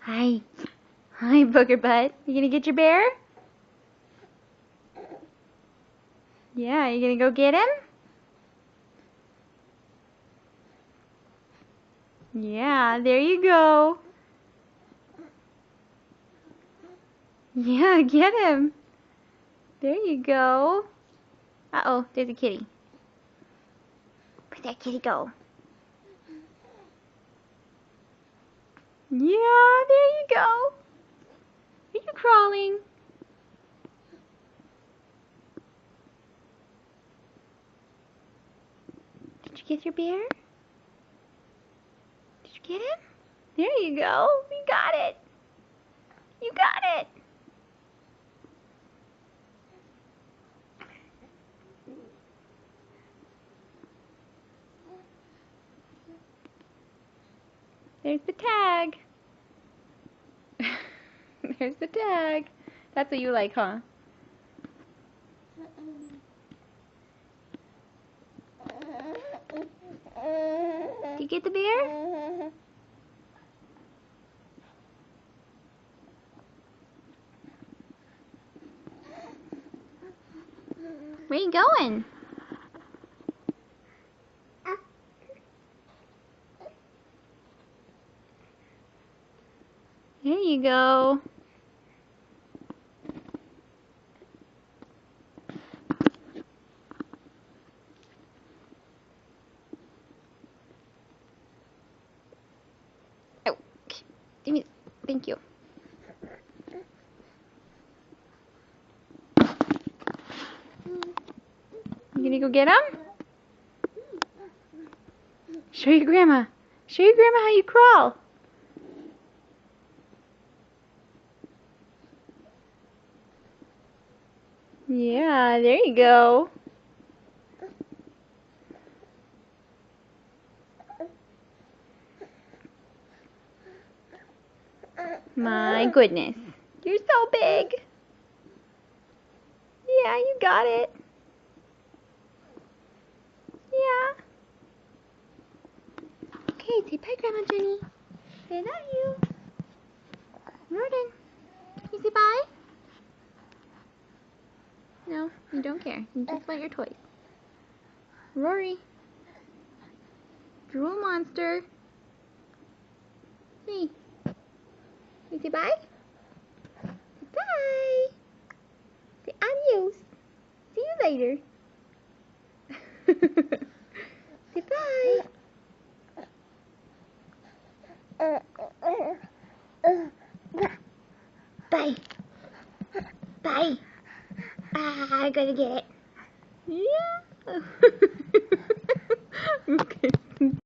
Hi. Hi, Booger Butt. You gonna get your bear? Yeah, you gonna go get him? Yeah, there you go. Yeah, get him. There you go. Uh-oh, there's a kitty. Where'd that kitty go? Yeah, there you go. Are you crawling? Did you get your bear? Did you get him? There you go. You got it. You got it. There's the tag. There's the tag. That's what you like, huh? Did you get the bear? Where you going? There you go. Oh, give me. Thank you. You gonna go get him? Show your grandma. Show your grandma how you crawl. Yeah, there you go. My goodness. You're so big. Yeah, you got it. Yeah. Okay, say bye, Grandma Jenny. Say I love you. Jordan, can you say bye? No, you don't care. You just want your toys. Rory. Drool monster. Hey. You say bye? Bye. Say adios. See you later. Say bye. Bye. Bye. I gotta get it. Yeah.